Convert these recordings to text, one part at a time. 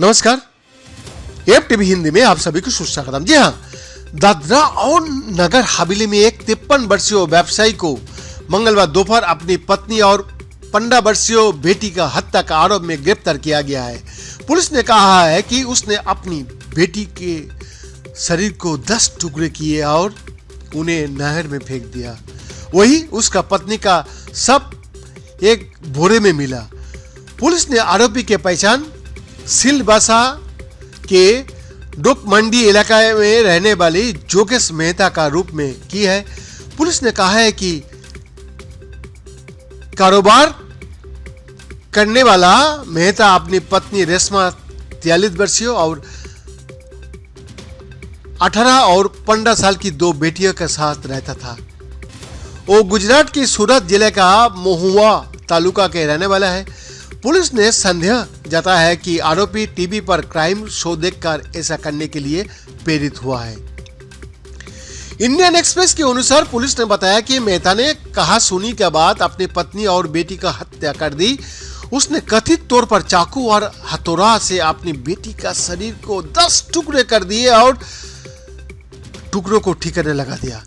नमस्कार, F TV Hindi में आप सभी को सुस्वागतम। जी हाँ, दादरा और नगर हवेली में एक 53 वर्षीय व्यवसायी को मंगलवार दोपहर अपनी पत्नी और 15 वर्षीय बेटी का हत्या का आरोप में गिरफ्तार किया गया है। पुलिस ने कहा है कि उसने अपनी बेटी के शरीर को 10 टुकड़े किए और उन्हें नहर में फेंक दिया। वही उसका पत्नी का शव एक बोरे में मिला। पुलिस ने आरोपी की पहचान सिलवासा के डोक मंडी इलाका में रहने वाली जोगेश मेहता का रूप में की है। पुलिस ने कहा है कि कारोबार करने वाला मेहता अपनी पत्नी रेशमा 43 वर्षीय और 18 और 15 साल की 2 बेटियों के साथ रहता था। वो गुजरात के सूरत जिले का महुआ तालुका के रहने वाला है। पुलिस ने संदेह जताया है कि आरोपी टीवी पर क्राइम शो देखकर ऐसा करने के लिए प्रेरित हुआ है। इंडियन एक्सप्रेस के अनुसार पुलिस ने बताया कि मेहता ने कहा सुनी के बाद अपनी पत्नी और बेटी का हत्या कर दी। उसने कथित तौर पर चाकू और हथौड़ा से अपनी बेटी का शरीर को 10 टुकड़े कर दिए और टुकड़ों को ठिकाने लगा दिया।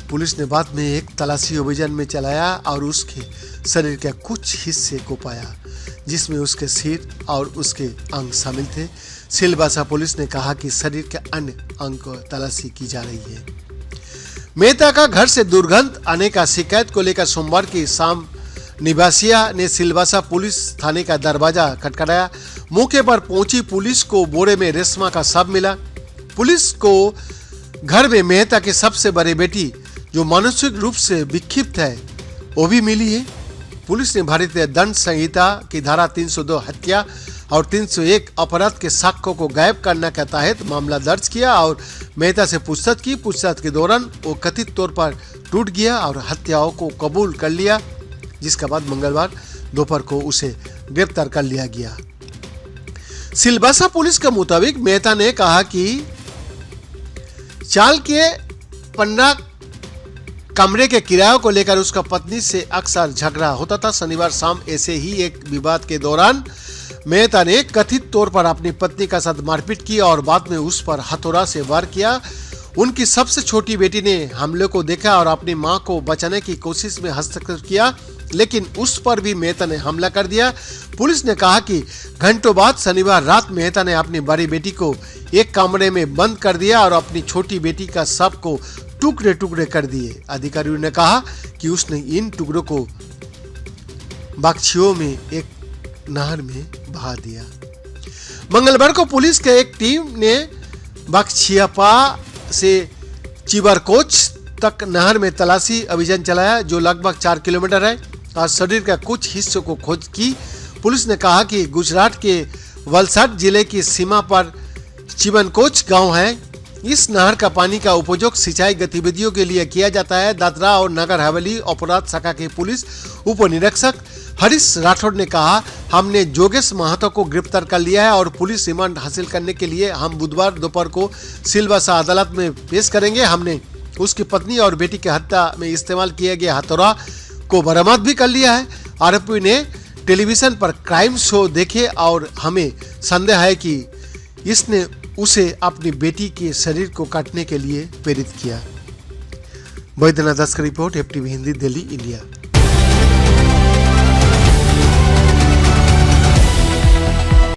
पुलिस ने बाद में एक तलाशी अभियान में चलाया और उसके शरीर के कुछ हिस्से को पाया, जिसमें उसके सिर और उसके अंग शामिल थे। सिलवासा पुलिस ने कहा कि शरीर के अन्य अंग को तलाशी की जा रही है। मेहता का घर से दुर्गंध आने का शिकायत को लेकर सोमवार की शाम निवासिया ने सिलवासा पुलिस थाने का दरवाजा खटखटाया। मौके पर पहुंची पुलिस को बोरे में रेशमा का शव मिला। पुलिस को घर में मेहता की सबसे बड़ी बेटी, जो मानसिक रूप से विक्षिप्त है, वो भी मिली है। पुलिस ने भारतीय दंड संहिता की धारा 302 हत्या और 301 अपराध के साक्ष्यों को गायब करने के तहत मामला दर्ज किया और मेहता से पूछताछ की। पूछताछ के दौरान वो कथित तौर पर टूट गया और हत्याओं को कबूल कर लिया, जिसके बाद मंगलवार दोपहर को उसे गिरफ्तार कर लिया गया। सिलवासा पुलिस के मुताबिक मेहता ने कहा कि चाल के 15 कमरे के किराए को लेकर उसका पत्नी से अक्सर झगड़ा होता था। शनिवार शाम ऐसे ही एक विवाद के दौरान मेहता ने कथित तौर पर अपनी पत्नी का साथ मारपीट की और बाद में उस पर हथौड़ा से वार किया। उनकी सबसे छोटी बेटी ने हमले को देखा और अपनी मां को बचाने की कोशिश में हस्तक्षेप किया, लेकिन उस पर भी मेहता ने हमला कर दिया। पुलिस ने कहा कि घंटों बाद शनिवार रात मेहता ने अपनी बड़ी बेटी को एक कमरे में बंद कर दिया और अपनी छोटी बेटी का शव को टुकड़े टुकड़े कर दिए। अधिकारियों ने कहा कि उसने इन टुकड़ों को बागछियों में एक नहर में बहा दिया। मंगलवार को पुलिस के एक टीम ने बागछियापा से चिबरकोच तक नहर में तलाशी अभियान चलाया, जो लगभग 4 किलोमीटर है, और शरीर के कुछ हिस्सों को खोज की। पुलिस ने कहा कि गुजरात के वलसाड जिले की सीमा पर चिबरकोच गांव है। इस नहर का पानी का उपयोग सिंचाई गतिविधियों के लिए किया जाता है। दादरा और नगर हवेली अपराध शाखा के पुलिस उप निरीक्षक हरीश राठौड़ ने कहा, हमने जोगेश महतो को गिरफ्तार कर लिया है और पुलिस रिमांड हासिल करने के लिए हम बुधवार दोपहर को सिलवासा अदालत में पेश करेंगे। हमने उसकी पत्नी और बेटी की हत्या में इस्तेमाल किए गए हथौड़ा को बरामद भी कर लिया है। आरोपी ने टेलीविजन पर क्राइम शो देखे और हमें संदेह है कि इसने उसे अपनी बेटी के शरीर को काटने के लिए प्रेरित किया। बैद्यनाथ दास की report, F TV Hindi, Delhi, India.